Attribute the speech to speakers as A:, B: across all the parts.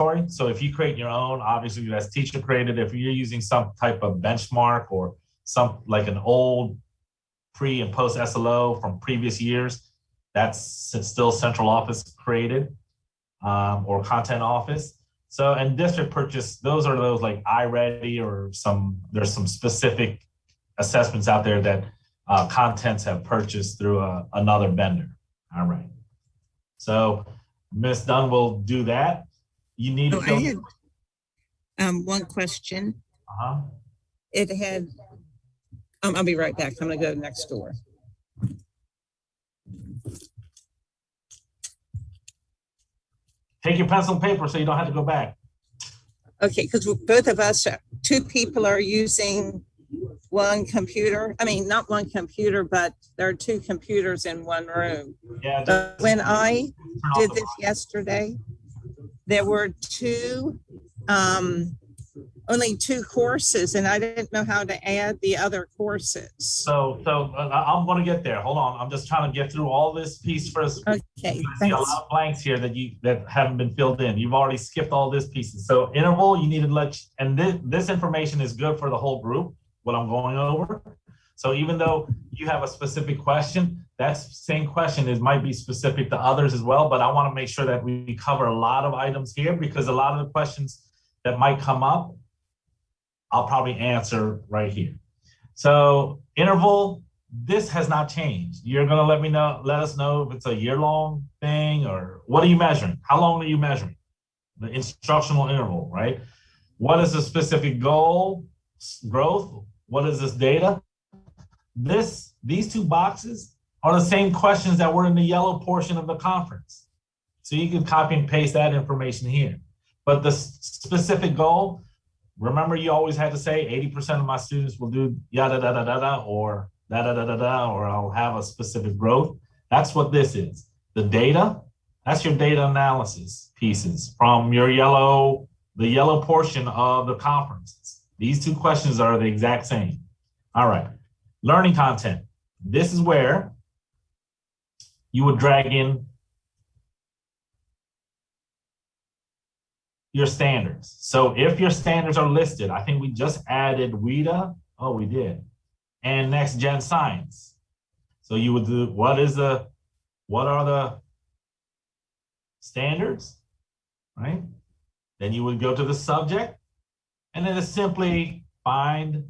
A: mandatory. So if you create your own, obviously that's teacher created. If you're using some type of benchmark or some like an old pre and post SLO from previous years, that's still central office created or content office. So, and district purchase, those are those like iReady or there's some specific assessments out there that contents have purchased through another vendor. All right. So Ms. Dunn will do that. You need to
B: I had one question. It had, I'll be right back. I'm gonna go next door.
A: Take your pencil and paper so you don't have to go back.
B: Okay, because both of us, two people are using one computer. I mean, not one computer, but there are two computers in one room.
A: Yeah.
B: But when I did this yesterday, there were only two courses, and I didn't know how to add the other courses.
A: So I'm going to get there. Hold on. I'm just trying to get through all this piece first.
B: Okay,
A: you see a lot of blanks here that haven't been filled in. You've already skipped all this pieces. So interval, you need to and this information is good for the whole group, what I'm going over. So even though you have a specific question, that same question might be specific to others as well, but I want to make sure that we cover a lot of items here because a lot of the questions that might come up, I'll probably answer right here. So interval, this has not changed. You're gonna let us know if it's a year-long thing or what are you measuring? How long are you measuring? The instructional interval, right? What is the specific goal, growth? What is this data? These two boxes are the same questions that were in the yellow portion of the conference. So you can copy and paste that information here. But the specific goal, remember, you always had to say 80% of my students will do yada da da da da or da da da da da, or I'll have a specific growth. That's what this is. The data, that's your data analysis pieces from the yellow portion of the conference. These two questions are the exact same. All right, learning content. This is where you would drag in your standards. So if your standards are listed, I think we just added WIDA. Oh, we did. And next gen science. So you would do, what are the standards, right? Then you would go to the subject and then it's simply find,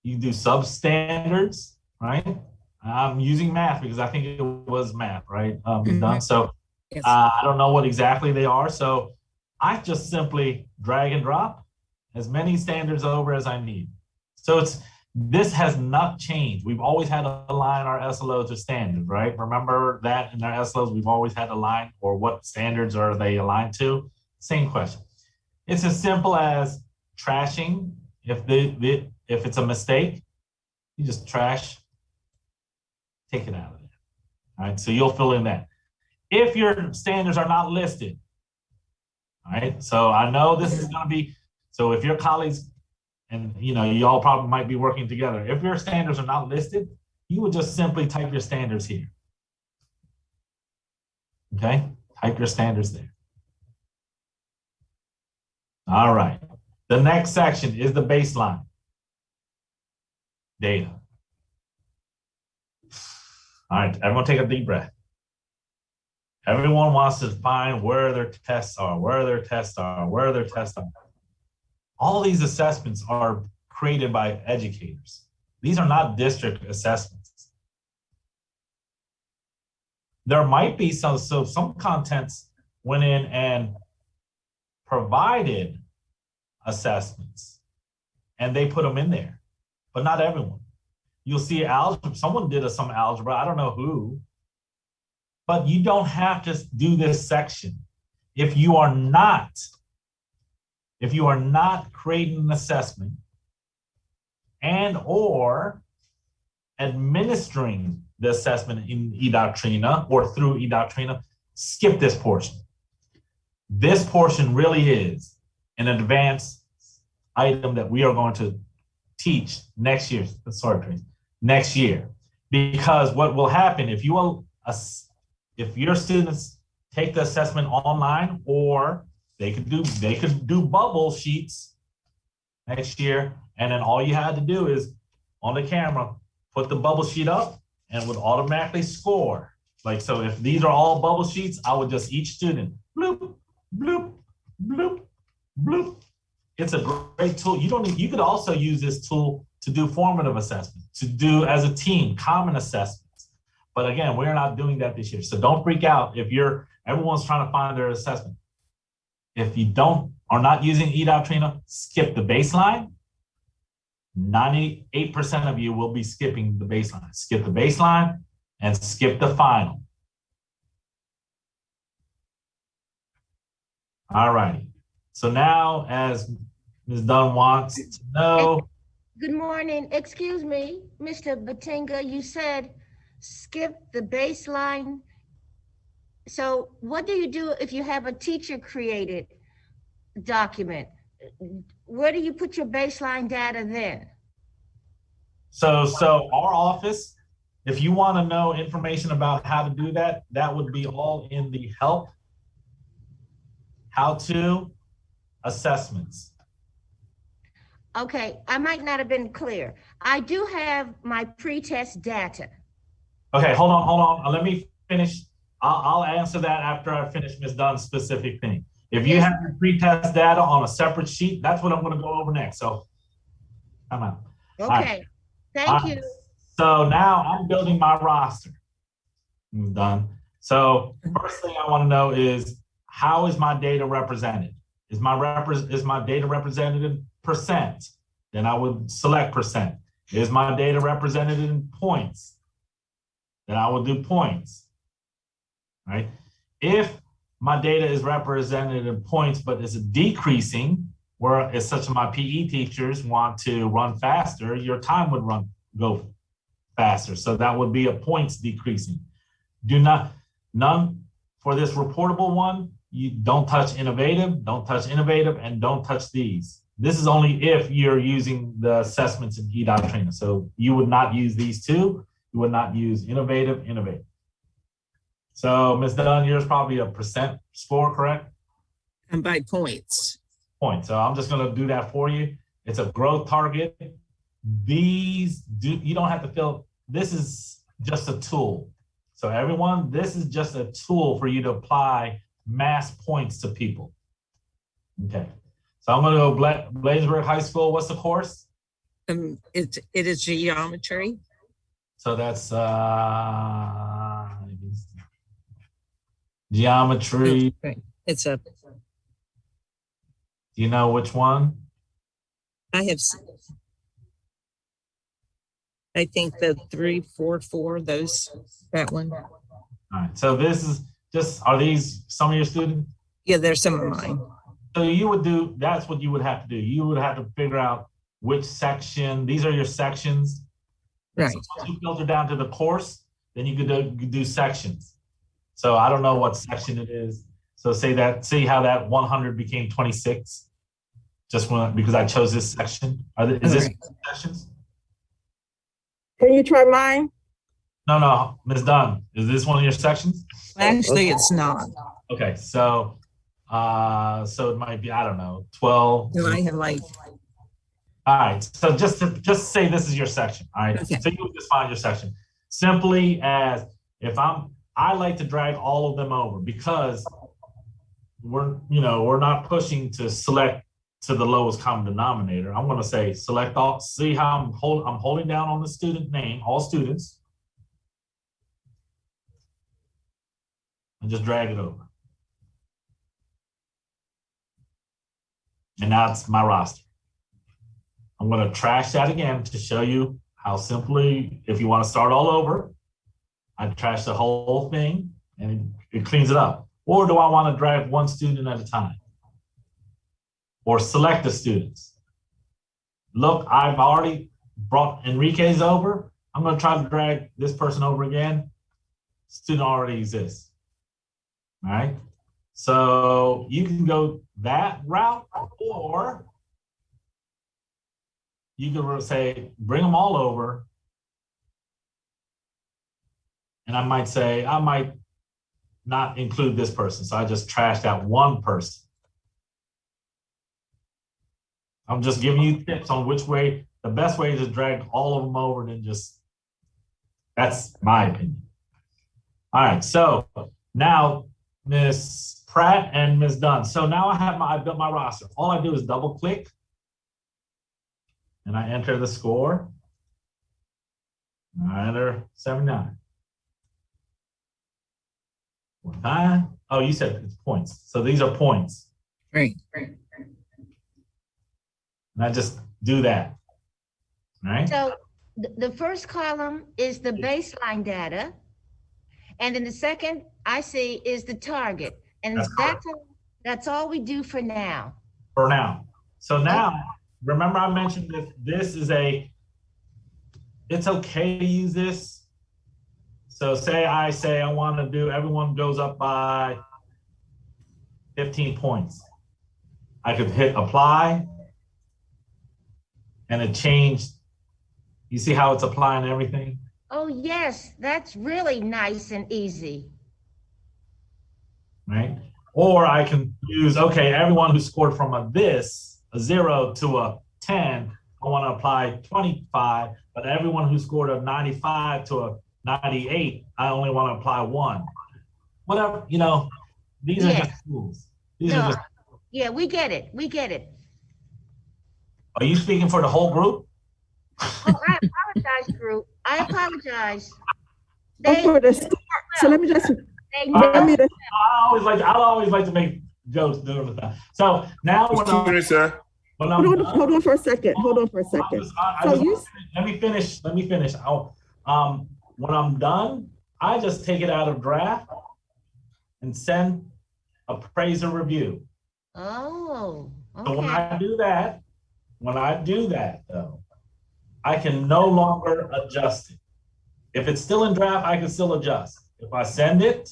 A: you do substandards, right? I'm using math because I think it was math, right? Done. So yes. I don't know what exactly they are. So I just simply drag and drop as many standards over as I need. So this has not changed. We've always had to align our SLOs to standards, right? Remember that in our SLOs, we've always had to align, or what standards are they aligned to? Same question. It's as simple as trashing. If it's a mistake, you just trash, take it out of there. All right, so you'll fill in that. If your standards are not listed, all right, so I know this is gonna be, so if your colleagues, and you all probably might be working together, if your standards are not listed, you would just simply type your standards here. Okay, type your standards there. All right, the next section is the baseline data. All right, everyone take a deep breath. Everyone wants to find where their tests are, where their tests are, where their tests are. All these assessments are created by educators. These are not district assessments. There might be some contents went in and provided assessments and they put them in there, but not everyone. You'll see algebra, someone did some algebra, I don't know who, but you don't have to do this section. If you are not creating an assessment and or administering the assessment in eDoctrina or through eDoctrina, skip this portion. This portion really is an advanced item that we are going to teach next year. Sorry, Tracy. Next year, because what will happen if your students take the assessment online, or they could do bubble sheets next year. And then all you had to do is on the camera, put the bubble sheet up and it would automatically score. Like, so if these are all bubble sheets, I would just each student, bloop, bloop, bloop, bloop. It's a great tool. You could also use this tool to do formative assessment, to do as a team, common assessments. But again, we're not doing that this year. So don't freak out if everyone's trying to find their assessment. If you are not using eDoctrina, skip the baseline. 98% of you will be skipping the baseline. Skip the baseline and skip the final. All righty. So now, as Ms. Dunn wants to know.
C: Good morning. Excuse me, Mr. Batenga, you said skip the baseline. So what do you do if you have a teacher created document? Where do you put your baseline data then?
A: So our office, if you want to know information about how to do that, that would be all in the help, how to assessments.
C: Okay, I might not have been clear. I do have my pretest data.
A: Okay, hold on. Let me finish. I'll answer that after I finish Ms. Dunn's specific thing. If you have your pretest data on a separate sheet, that's what I'm going to go over next. So come on.
C: Okay, thank you.
A: So now I'm building my roster. I'm done. So first thing I want to know is, how is my data represented? Is my data represented in percent? Then I would select percent. Is my data represented in points? Then I will do points, right? If my data is represented in points, but it's decreasing, where it's such my PE teachers want to run faster, your time would go faster. So that would be a points decreasing. None for this reportable one. You don't touch innovative, and don't touch these. This is only if you're using the assessments in eDoctrina. So you would not use these two. You would not use innovative. So Ms. Dunn, yours probably a percent score, correct?
B: And by points.
A: Point. So I'm just going to do that for you. It's a growth target. You don't have to fill. This is just a tool. So everyone, this is just a tool for you to apply mass points to people. Okay. So I'm going to go Bladensburg High School. What's the course?
B: It is geometry.
A: So that's geometry.
B: Okay. It's a.
A: Do you know which one?
B: I think the 344, that one.
A: All right. So this is are these some of your students?
B: Yeah, there's some of mine.
A: So that's what you would have to do. You would have to figure out which section, these are your sections.
B: Right.
A: So once you filter down to the course, then you could do sections. So I don't know what section it is. So see how that 100 became 26? Because I chose this section. Is this sections?
D: Can you try mine?
A: No, Ms. Dunn, is this one of your sections?
B: Actually, it's not.
A: Okay, so it might be, I don't know, 12.
B: No, I have like.
A: All right, so just say this is your section. All right,
B: Okay.
A: So you would just find your section. Simply as I like to drag all of them over because we're not pushing to select to the lowest common denominator. I'm going to say select all. See how I'm holding down on the student name, all students, and just drag it over. And now it's my roster. I'm going to trash that again to show you how simply, if you want to start all over, I trash the whole thing and it cleans it up. Or do I want to drag one student at a time? Or select the students? Look, I've already brought Enrique's over. I'm going to try to drag this person over again. Student already exists. All right. So you can go that route, or you can say, bring them all over. And I might not include this person. So I just trashed that one person. I'm just giving you tips on which way, the best way to drag all of them over and then just, that's my opinion. All right, so now Miss Pratt and Miss Dunn. So now I built my roster. All I do is double click and I enter the score. I enter 79. One time. Oh, you said it's points. So these are points.
B: Right.
A: And I just do that. All right.
C: So the first column is the baseline data. And then the second I see is the target. And that's all we do for now.
A: For now. So now, remember I mentioned that this is it's okay to use this. So say I want to do, everyone goes up by 15 points. I could hit apply and it changed. You see how it's applying everything?
C: Oh, yes, that's really nice and easy.
A: Right? Or I can use, okay, everyone who scored from a 0 to a 10, I want to apply 25, but everyone who scored a 95 to a 98, I only want to apply 1. Whatever, these are just tools.
C: Yeah, we get it. We get it.
A: Are you speaking for the whole group?
C: Oh, I apologize, group. I apologize.
D: For the score. So let me just,
A: I always like to make jokes during the time. So now
E: Hold
D: on for a second.
A: Let me finish. When I'm done, I just take it out of draft and send appraiser review.
C: Oh, okay.
A: So when I do that though, I can no longer adjust it. If it's still in draft, I can still adjust. If I send it,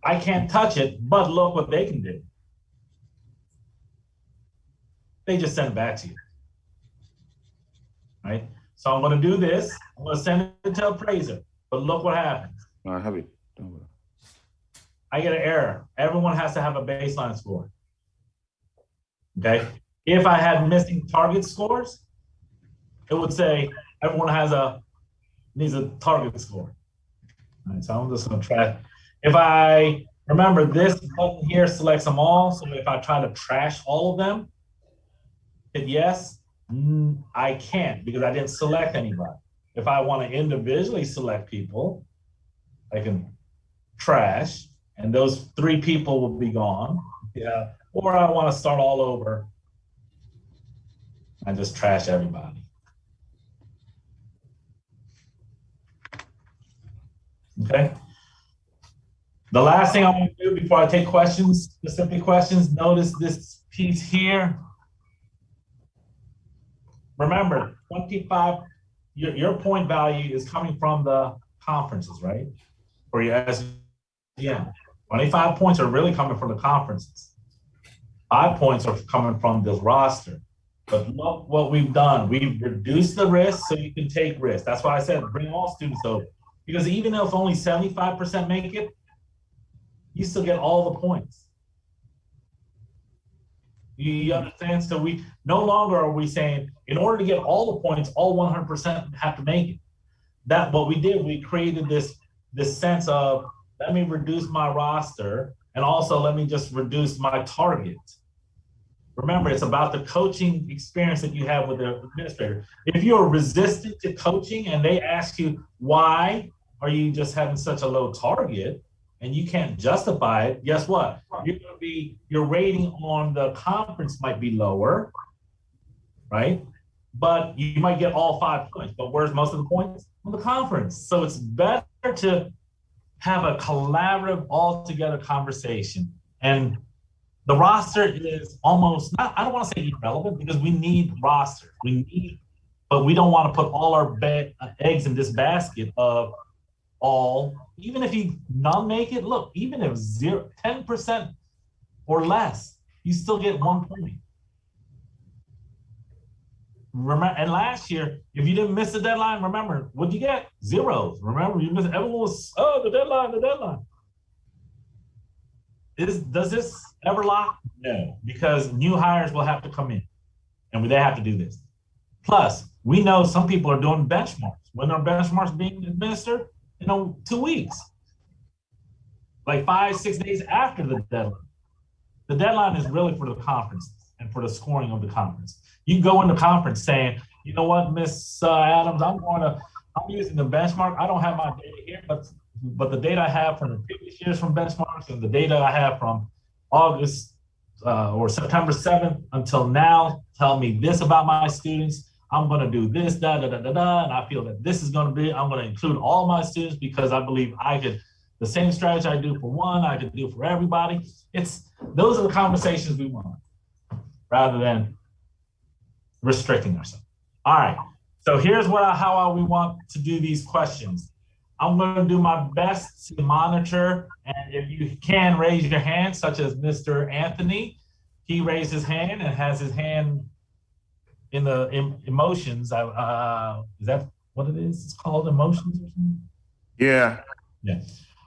A: I can't touch it, but look what they can do. They just send it back to you, right? So I'm gonna do this, I'm gonna send it to appraiser, but look what happens.
E: I have it.
A: I get an error. Everyone has to have a baseline score, okay? If I had missing target scores, it would say everyone needs a target score. All right, so I'm just gonna try. If I remember, this button here selects them all. So if I try to trash all of them, hit yes, I can't because I didn't select anybody. If I want to individually select people, I can trash, and those 3 people will be gone. Yeah. Or I want to start all over. I just trash everybody. Okay. The last thing I want to do before I take questions, specific questions, notice this piece here. Remember, 25, your point value is coming from the conferences, right? For your SVM. 25 points are really coming from the conferences. 5 points are coming from this roster. But look what we've done. We've reduced the risk so you can take risks. That's why I said bring all students over. Because even if only 75% make it, you still get all the points. You understand? So we no longer are we saying, in order to get all the points, all 100% have to make it. That what we did, we created this sense of, let me reduce my roster, and also let me just reduce my target. Remember, it's about the coaching experience that you have with the administrator. If you're resistant to coaching and they ask you, why are you just having such a low target, and you can't justify it, guess what? Your rating on the conference might be lower, right? But you might get all 5 points. But where's most of the points? On the conference. So it's better to have a collaborative, all-together conversation. And the roster is almost not, I don't want to say irrelevant, because we need roster. But we don't want to put all our eggs in this basket of even if you none make it, look, even if 10% or less, you still get 1 point. Remember, and last year, if you didn't miss the deadline, remember, what'd you get? Zeros. Remember, you missed, everyone was, the deadline. does this ever lock? No, because new hires will have to come in and they have to do this. Plus, we know some people are doing benchmarks. When are benchmarks being administered? 2 weeks. Like 5-6 days after the deadline. The deadline is really for the conferences and for the scoring of the conference. You go into conference saying, you know what, Miss Adams, I'm using the benchmark. I don't have my data here, but the data I have from the previous years from benchmarks and the data I have from August or September 7th until now tell me this about my students. I'm going to do this, and I feel that this is going to be, I'm going to include all my students because I believe the same strategy I do for one, I could do for everybody. Those are the conversations we want, rather than restricting ourselves. All right, so here's how we want to do these questions. I'm going to do my best to monitor, and if you can raise your hand, such as Mr. Anthony, he raised his hand and has his hand in the emotions. Is that what it is? It's called emotions or something?
E: Yeah.
A: Yeah.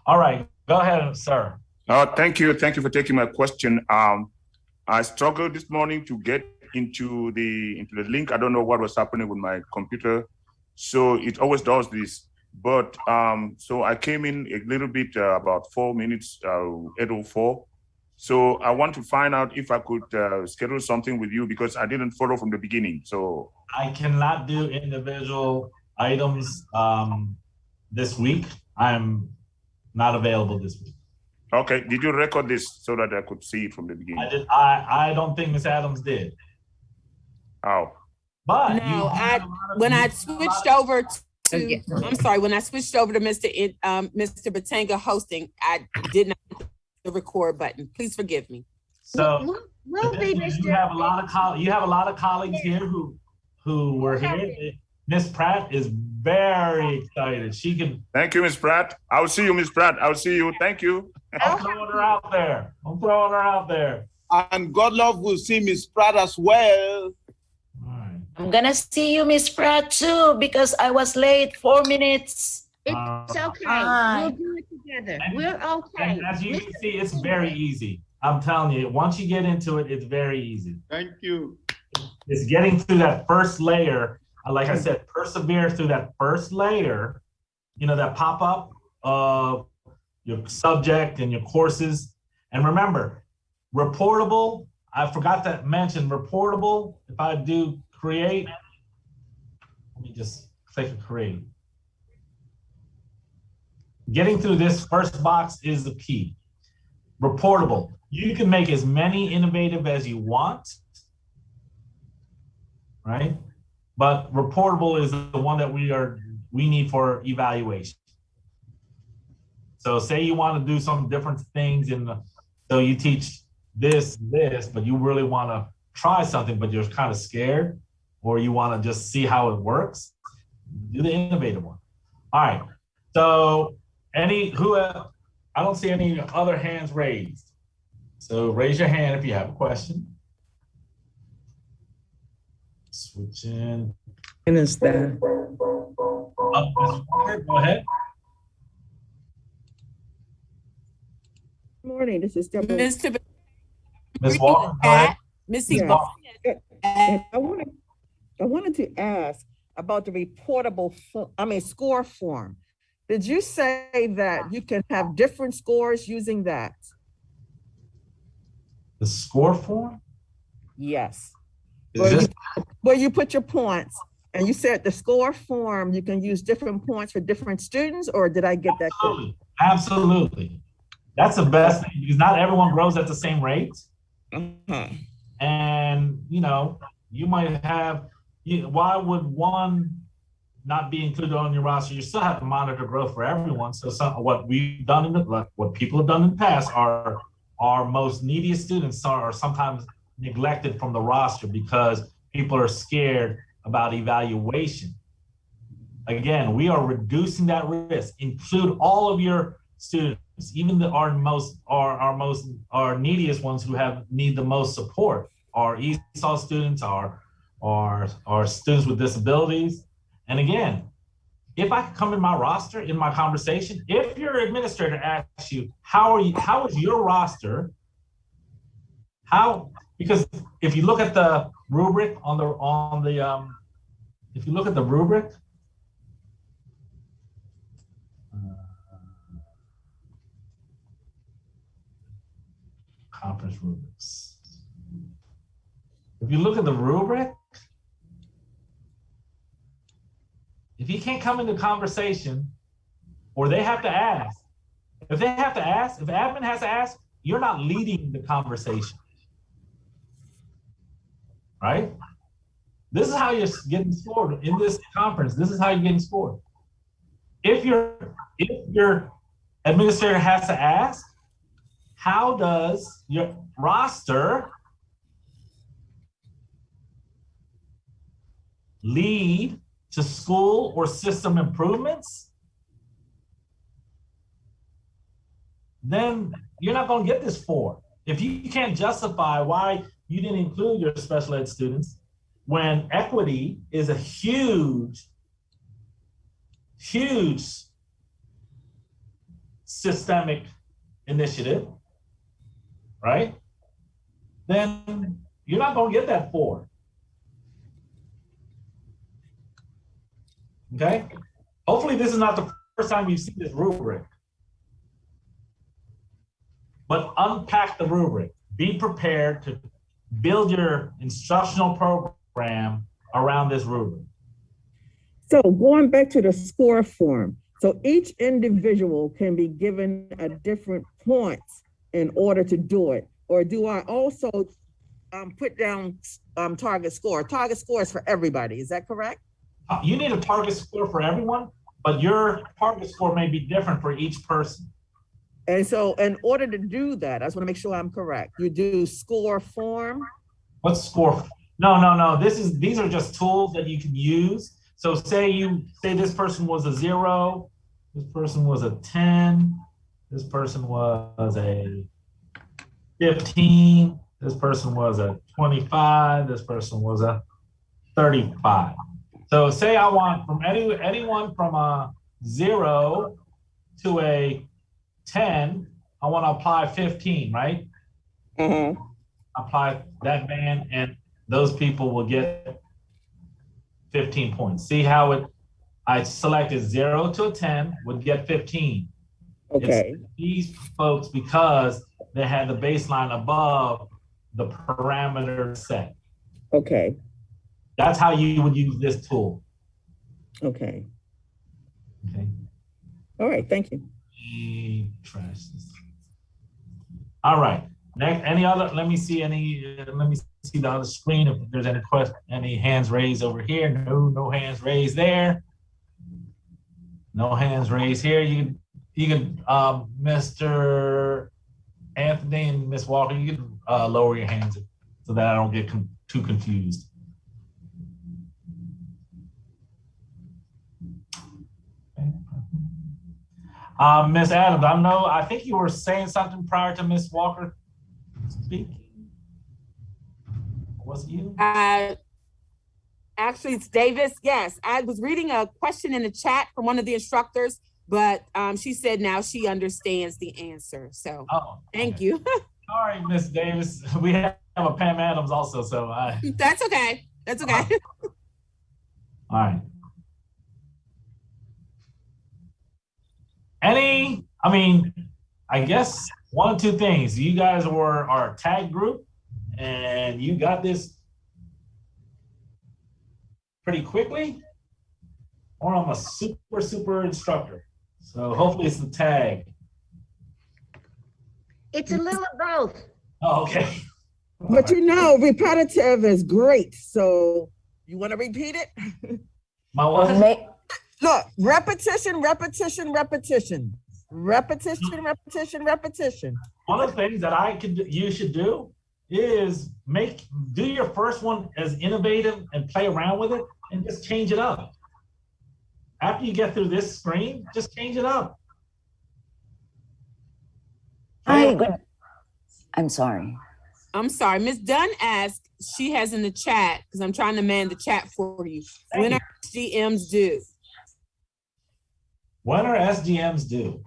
A: All right, go ahead, sir.
E: Thank you for taking my question. I struggled this morning to get into the link. I don't know what was happening with my computer, so it always does this. But so I came in a little bit about 4 minutes, 8:04. So I want to find out if I could schedule something with you because I didn't follow from the beginning. So
A: I cannot do individual items this week. I'm not available this week.
E: Okay. Did you record this so that I could see it from the beginning?
A: I did. I don't think Ms. Adams did.
E: Oh.
A: But
F: no, when I switched over to Mr. Batenga hosting, I did not hit the record button. Please forgive me.
A: So
C: we'll be Mr.
A: You have a lot of colleagues here who were here. Ms. Pratt is very excited. She can.
E: Thank you, Ms. Pratt. I'll see you, Ms. Pratt. I'll see you. Thank you.
A: I'm throwing her out there.
G: And God love will see Ms. Pratt as well.
A: Right.
H: I'm gonna see you, Miss Pratt, too, because I was late 4 minutes.
C: It's okay.
H: Hi.
C: We'll do it together. We're okay.
A: And as you can see, it's very easy. I'm telling you, once you get into it, it's very easy.
G: Thank you.
A: It's getting through that first layer. Like I said, persevere through that first layer, that pop-up of your subject and your courses. And remember, reportable, I forgot to mention reportable. If I do create, let me just click create. Getting through this first box is the key. Reportable, you can make as many innovative as you want, right? But reportable is the one that we need for evaluation. So say you want to do some different things so you teach this, but you really want to try something, but you're kind of scared, or you want to just see how it works, do the innovative one. All right, so I don't see any other hands raised. So raise your hand if you have a question. Switch in.
D: And it's that.
A: Go ahead.
D: Good morning, this is Deborah.
F: Mr.
A: Ms. Walker, go ahead.
F: Missy
D: Yeah.
F: Walker.
D: And I wanted to ask about the reportable, score form. Did you say that you can have different scores using that?
A: The score form?
D: Yes.
A: Is
D: Where you put your points, and you said the score form, you can use different points for different students, or did I get that correct?
A: Absolutely. That's the best thing because not everyone grows at the same rate.
D: Uh-huh.
A: And, you might have, why would one not be included on your roster? You still have to monitor growth for everyone. So what we've done what people have done in the past are our most neediest students are sometimes neglected from the roster because people are scared about evaluation. Again, we are reducing that risk. Include all of your students, even our neediest ones who need the most support. Our ESOL students, our students with disabilities. And again, if I come in my roster, in my conversation, if your administrator asks you, how is your roster? Because if you look at the rubric if you look at the rubric, conference rubrics. If you look at the rubric, if you can't come into conversation, or they have to ask, if admin has to ask, you're not leading the conversation, right? This is how you're getting scored in this conference. This is how you're getting scored. If your administrator has to ask, how does your roster lead to school or system improvements? Then you're not going to get this 4. If you can't justify why you didn't include your special ed students, when equity is a huge systemic initiative, right? Then you're not going to get that 4. Okay? Hopefully this is not the first time you've seen this rubric. But unpack the rubric. Be prepared to build your instructional program around this rubric.
D: So going back to the score form, so each individual can be given a different points in order to do it, or do I also put down target score? Target score is for everybody, is that correct?
A: You need a target score for everyone, but your target score may be different for each person.
D: And so in order to do that, I just want to make sure I'm correct. You do score form?
A: What's score? No. These are just tools that you can use. So say this person was a 0, this person was a 10, this person was a 15, this person was a 25, this person was a 35. So say I want from anyone from a 0 to a 10, I want to apply 15, right?
D: Mm-hmm.
A: Apply that band, and those people will get 15 points. See how I selected 0 to a 10 would get 15.
D: Okay.
A: It's these folks because they had the baseline above the parameter set.
D: Okay.
A: That's how you would use this tool.
D: Okay.
A: Okay.
D: All right, thank you.
A: Trash this. All right. Next, any other? Let me see the other screen if there's any hands raised over here. No hands raised there. No hands raised here. You can Mr. Anthony and Miss Walker, you can lower your hands so that I don't get too confused. Miss Adams, I think you were saying something prior to Miss Walker speaking. Was it you?
F: Actually, it's Davis. Yes, I was reading a question in the chat from one of the instructors, but she said now she understands the answer. So thank you.
A: All right, Miss Davis. We have a Pam Adams also, so
F: That's okay. That's okay.
A: All right. I guess one of two things. You guys were our tag group and you got this pretty quickly, or I'm a super instructor. So hopefully it's the tag.
C: It's a little of both.
A: Oh, okay.
D: But you know, repetitive is great. So you want to repeat it?
A: My what?
D: Look, repetition. One
A: of the things that you should do is do your first one as innovative and play around with it and just change it up. After you get through this screen, just change it up.
H: I'm sorry.
F: Miss Dunn asked, she has in the chat, because I'm trying to man the chat for you. When are GMs due?
A: When are SGMs due?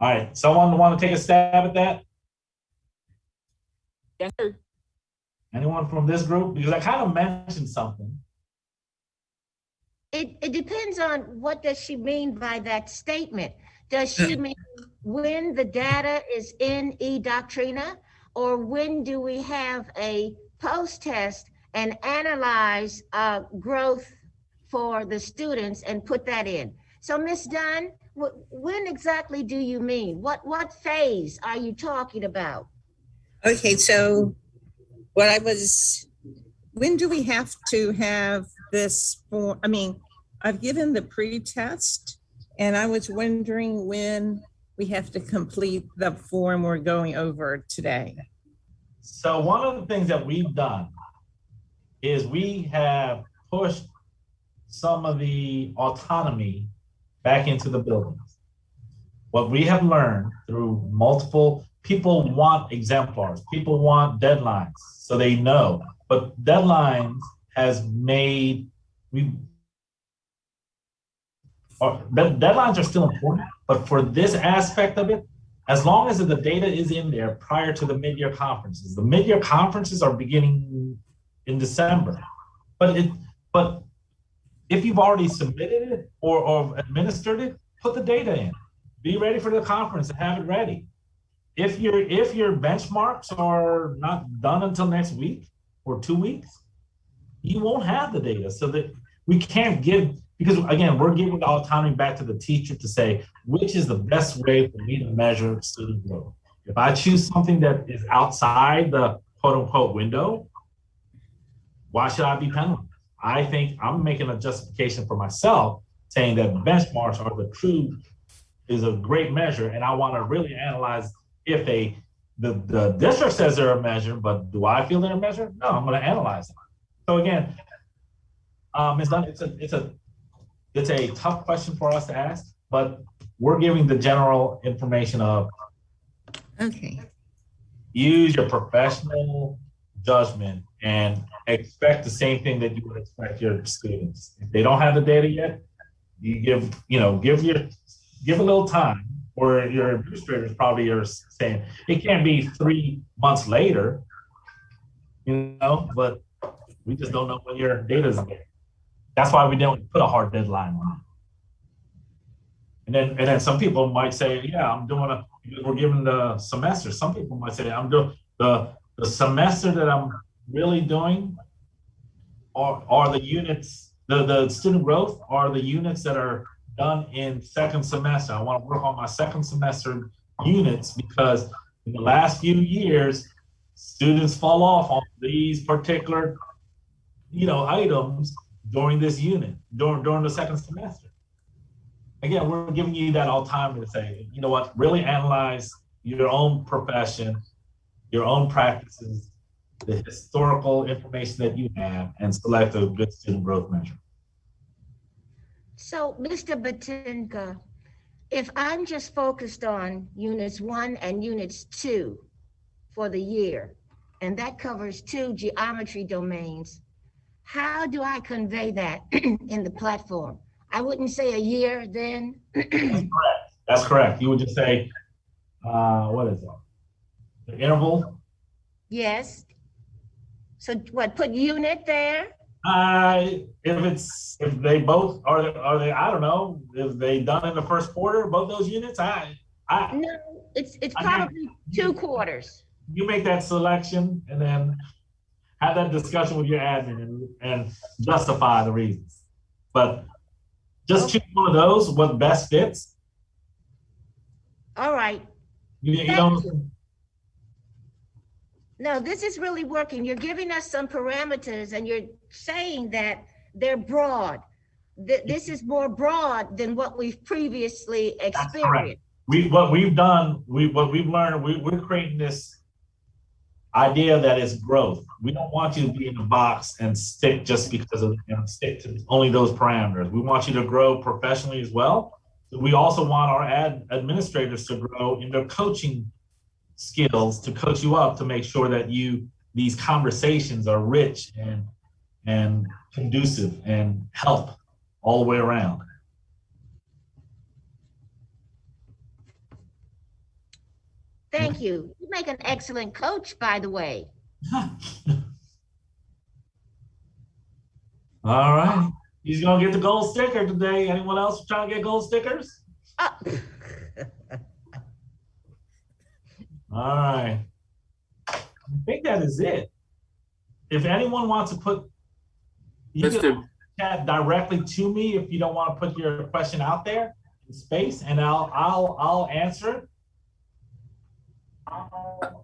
A: All right, someone want to take a stab at that?
F: Yes, sir.
A: Anyone from this group? Because I kind of mentioned something.
C: It depends on what does she mean by that statement. Does she mean when the data is in eDoctrina, or when do we have a post-test and analyze growth for the students and put that in? So Ms. Dunn, when exactly do you mean? What phase are you talking about?
B: Okay, so when do we have to have this for, I mean, I've given the pre-test and I was wondering when we have to complete the form we're going over today.
A: So one of the things that we've done is we have pushed some of the autonomy back into the buildings. What we have learned through multiple, people want exemplars, people want deadlines, so they know. But deadlines has made, deadlines are still important, but for this aspect of it, as long as the data is in there prior to the mid-year conferences, the mid-year conferences are beginning in December. But if you've already submitted it or administered it, put the data in. Be ready for the conference and have it ready. If your benchmarks are not done until next week or 2 weeks, you won't have the data. So that we can't give, because again, we're giving the autonomy back to the teacher to say, which is the best way for me to measure student growth. If I choose something that is outside the quote unquote window, why should I be penalized? I think I'm making a justification for myself saying that benchmarks are the true, is a great measure. And I want to really analyze if the district says they're a measure, but do I feel they're a measure? No, I'm going to analyze it. So again, Ms. Dunn, it's a tough question for us to ask, but we're giving the general information of,
B: Okay.
A: use your professional judgment and expect the same thing that you would expect your students. If they don't have the data yet, you give a little time, or your administrators probably are saying it can't be 3 months later, but we just don't know when your data is there. That's why we don't put a hard deadline on it. And then some people might say, yeah, we're giving the semester. Some people might say, I'm doing the semester that I'm really doing are the units, the student growth are the units that are done in second semester. I want to work on my second semester units because in the last few years, students fall off on these particular, items during this unit, during the second semester. Again, we're giving you that autonomy to say, you know what, really analyze your own profession, your own practices, the historical information that you have, and select a good student growth measure.
C: So, Mr. Batenga, if I'm just focused on units 1 and units 2 for the year, and that covers 2 geometry domains, how do I convey that in the platform? I wouldn't say a year then.
A: That's correct. You would just say, what is it? The interval?
C: Yes. So what, put unit there?
A: If they both are they, I don't know, if they done in the first quarter, both those units,
C: No, it's probably 2 quarters.
A: You make that selection and then have that discussion with your admin and justify the reasons. But just choose one of those, what best fits.
C: All right.
A: You don't.
C: No, this is really working. You're giving us some parameters and you're saying that they're broad. This is more broad than what we've previously experienced.
A: What we've learned, we're creating this idea that is growth. We don't want you to be in a box and stick just because of, stick to only those parameters. We want you to grow professionally as well. We also want our administrators to grow in their coaching skills, to coach you up, to make sure that these conversations are rich and conducive and help all the way around.
C: Thank you. You make an excellent coach, by the way.
A: All right. He's gonna get the gold sticker today. Anyone else trying to get gold stickers?
C: Uh,
A: All right. I think that is it. If anyone wants to put, you can chat directly to me if you don't want to put your question out there in space, and I'll answer it.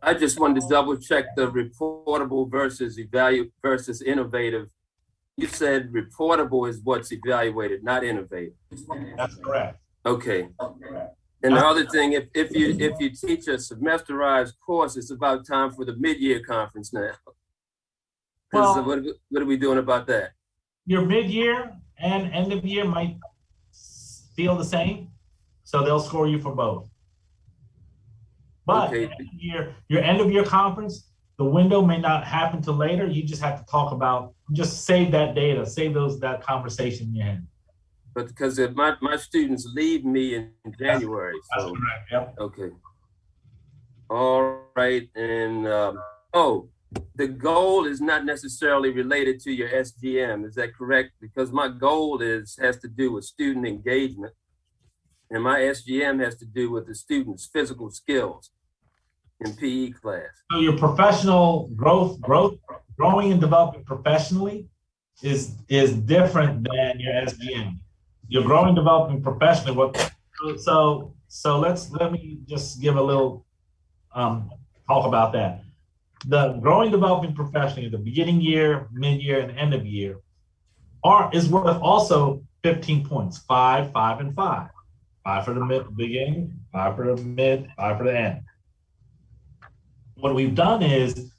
I: I just wanted to double check the reportable versus versus innovative. You said reportable is what's evaluated, not innovative.
A: That's correct.
I: Okay. And the other thing, if you teach a semesterized course, it's about time for the mid-year conference now.
A: Well,
I: what are we doing about that?
A: Your mid-year and end of year might feel the same, so they'll score you for both. But
I: Okay.
A: your end of year conference, the window may not happen till later. You just have to talk about, just save that data, save that conversation in your head.
I: But because my students leave me in January.
A: That's
I: So
A: correct. Yep.
I: okay. All right. And the goal is not necessarily related to your SGM. Is that correct? Because my goal has to do with student engagement, and my SGM has to do with the students' physical skills in PE class.
A: So your professional growing and developing professionally is different than your SGM. You're growing and developing professionally. So let me just give a little talk about that. The growing, developing professionally, the beginning year, mid-year, and end of year is worth also 15 points, 5, 5, and 5. 5 for the beginning, 5 for the mid, 5 for the end. What we've done is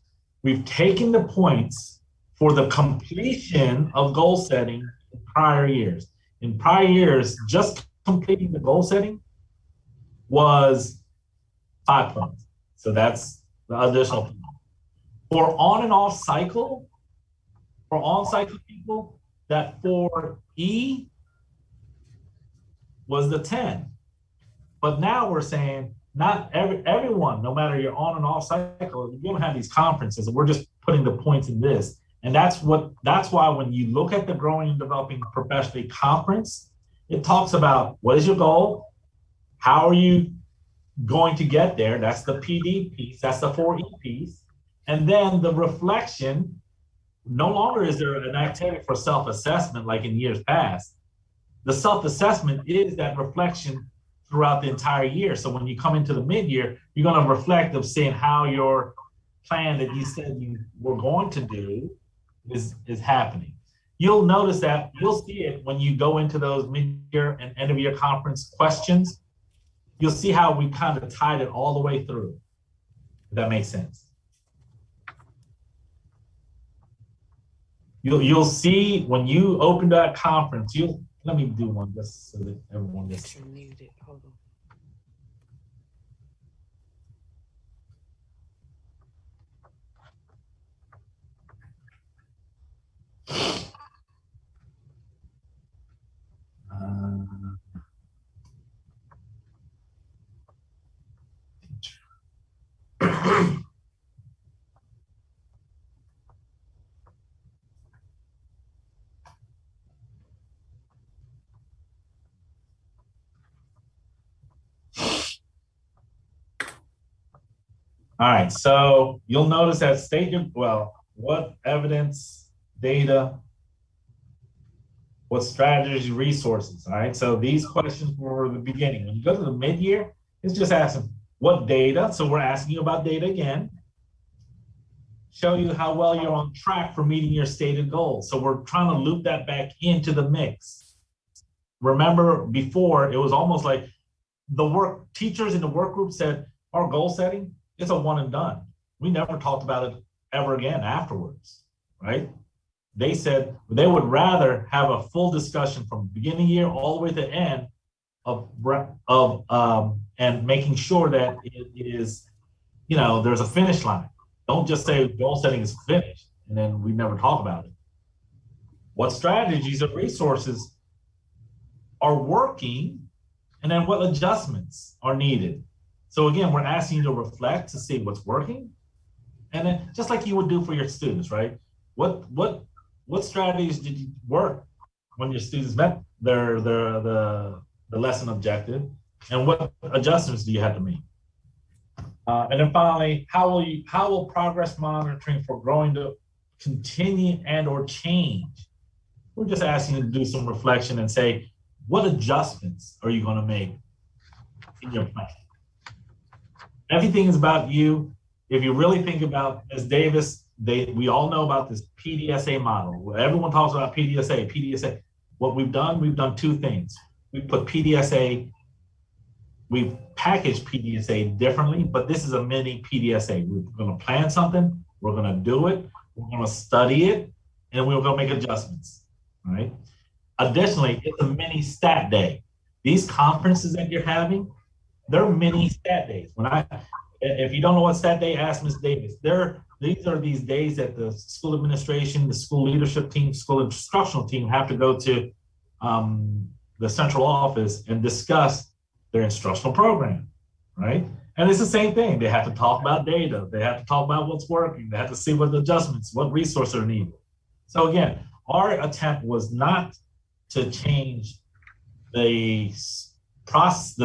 A: we've taken the points for the completion of goal setting in prior years. In prior years, just completing the goal setting was 5 points. So that's the additional. For on and off cycle, for on cycle people, that for E was the 10. But now we're saying not everyone, no matter your on and off cycle, you don't have these conferences. We're just putting the points in this. And that's why when you look at the growing and developing professionally conference, it talks about what is your goal? How are you going to get there? That's the PD piece, that's the 4E piece. And then the reflection, no longer is there an activity for self-assessment like in years past. The self-assessment is that reflection throughout the entire year. So when you come into the mid-year, you're going to reflect of seeing how your plan that you said you were going to do is happening. You'll notice that, you'll see it when you go into those mid-year and end-of-year conference questions. You'll see how we kind of tied it all the way through, if that makes sense. You'll see when you open that conference, let me do one just so that everyone gets.
F: You're muted. Hold on.
A: All right, so you'll notice that what evidence, data, what strategies, resources, all right? So these questions were the beginning. When you go to the mid-year, it's just asking what data, so we're asking you about data again, show you how well you're on track for meeting your stated goals. So we're trying to loop that back into the mix. Remember before, it was almost like teachers in the work group said, our goal setting, it's a one and done. We never talked about it ever again afterwards, right? They said they would rather have a full discussion from beginning year all the way to the end and making sure that it is, there's a finish line. Don't just say goal setting is finished and then we never talk about it. What strategies or resources are working, and then what adjustments are needed. So again, we're asking you to reflect to see what's working, and then just like you would do for your students, right? What strategies did you work when your students met the lesson objective, and what adjustments do you have to make? And then finally, how will progress monitoring for growing to continue and or change? We're just asking you to do some reflection and say, what adjustments are you going to make in your plan? Everything is about you. If you really think about Ms. Davis, we all know about this PDSA model. Everyone talks about PDSA. What we've done two things. We put PDSA, we packaged PDSA differently, but this is a mini PDSA. We're going to plan something, we're going to do it, we're going to study it, and we're going to make adjustments, right? Additionally, it's a mini stat day. These conferences that you're having, they're mini stat days. If you don't know what stat day, ask Ms. Davis. These are these days that the school administration, the school leadership team, school instructional team have to go to the central office and discuss their instructional program, right? And it's the same thing. They have to talk about data. They have to talk about what's working. They have to see what the adjustments, what resources are needed. So again, our attempt was not to change the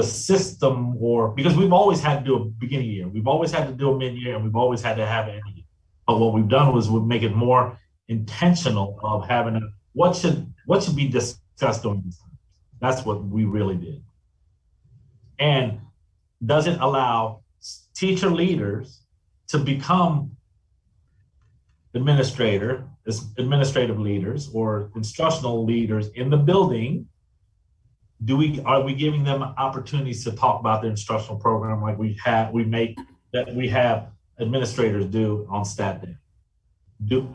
A: system, or because we've always had to do a beginning year, we've always had to do a mid-year, and we've always had to have an end year. But what we've done was we make it more intentional of having what should be discussed during this time. That's what we really did. And does it allow teacher leaders to become administrative leaders or instructional leaders in the building? Are we giving them opportunities to talk about their instructional program like we have administrators do on stat day?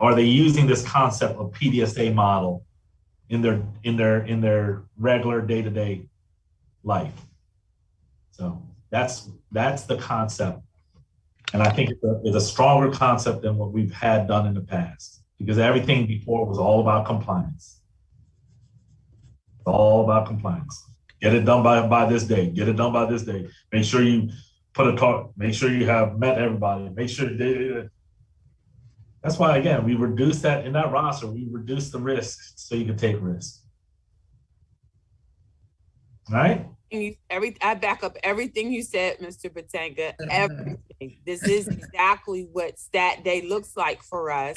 A: Are they using this concept of PDSA model in their regular day-to-day life? So that's the concept. And I think it's a stronger concept than what we've had done in the past, because everything before was all about compliance. All about compliance. Get it done by this day. Get it done by this day. Make sure you put a target. Make sure you have met everybody. Make sure that's why, again, we reduced that in that roster. We reduced the risks so you can take risks. All right?
F: I back up everything you said, Mr. Batenga. Everything. This is exactly what Stat Day looks like for us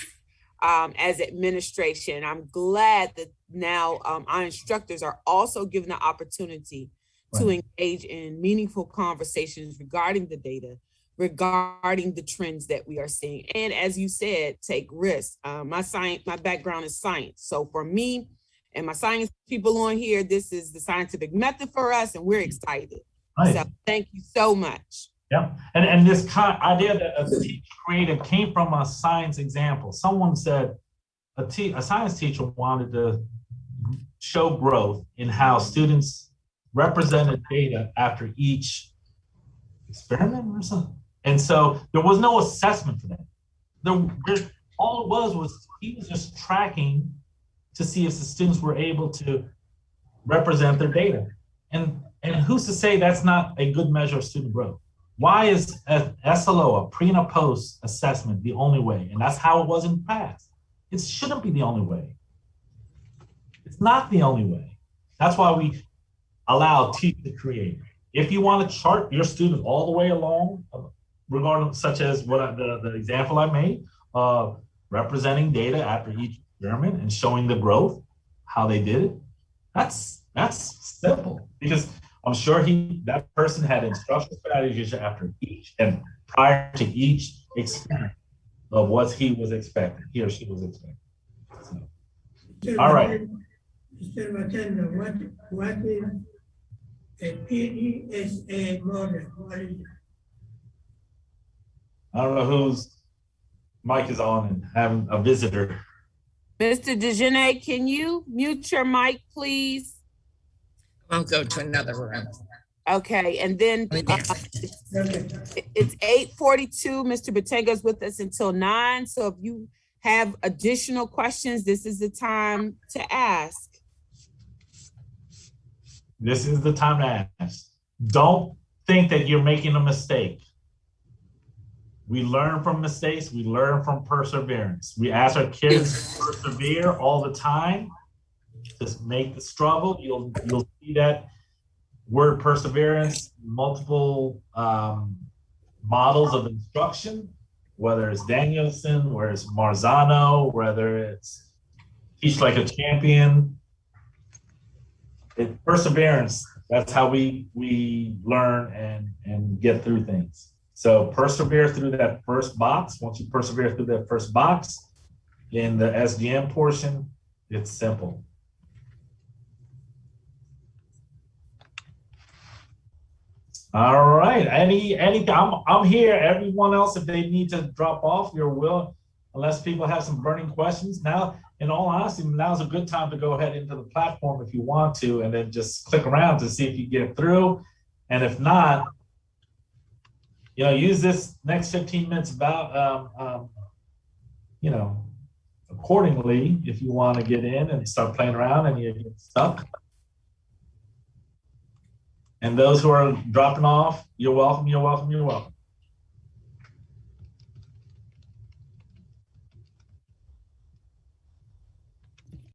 F: as administration. I'm glad that now our instructors are also given the opportunity to engage in meaningful conversations regarding the data, regarding the trends that we are seeing, and as you said, take risks. My background is science, so for me and my science people on here, this is the scientific method for us, and we're excited. Right. So thank you so much.
A: Yeah, and this idea that a teacher created came from a science example. Someone said a science teacher wanted to show growth in how students represented data after each experiment or something. And so there was no assessment for that. All it was he was just tracking to see if the students were able to represent their data. And who's to say that's not a good measure of student growth? Why is a SLO, a pre and a post assessment, the only way? And that's how it was in the past. It shouldn't be the only way. It's not the only way. That's why we allow teachers to create. If you want to chart your students all the way along, regarding such as what the example I made, representing data after each experiment and showing the growth, how they did it, that's simple, because I'm sure that person had instructional strategies after each and prior to each experiment of what he or she was expecting. So, all right.
J: Mr. Batenga, what is a PDSA model? What is it?
A: I don't know whose mic is on and having a visitor.
F: Mr. DeJeanette, can you mute your mic, please?
K: I'll go to another room.
F: Okay, and then it's 8:42. Mr. Batenga is with us until 9. So if you have additional questions, this is the time to ask.
A: This is the time to ask. Don't think that you're making a mistake. We learn from mistakes. We learn from perseverance. We ask our kids to persevere all the time. Just make the struggle. You'll see that word perseverance, multiple models of instruction, whether it's Danielson, whether it's Marzano, whether it's Teach Like a Champion. Perseverance, that's how we learn and get through things. So persevere through that first box. Once you persevere through that first box, in the SDM portion, it's simple. All right. Anything? I'm here. Everyone else, if they need to drop off, you're will, unless people have some burning questions. Now, in all honesty, now's a good time to go ahead into the platform if you want to, and then just click around to see if you get through. And if not, use this next 15 minutes about, accordingly, if you want to get in and start playing around and you get stuck. And those who are dropping off, you're welcome, you're welcome, you're welcome.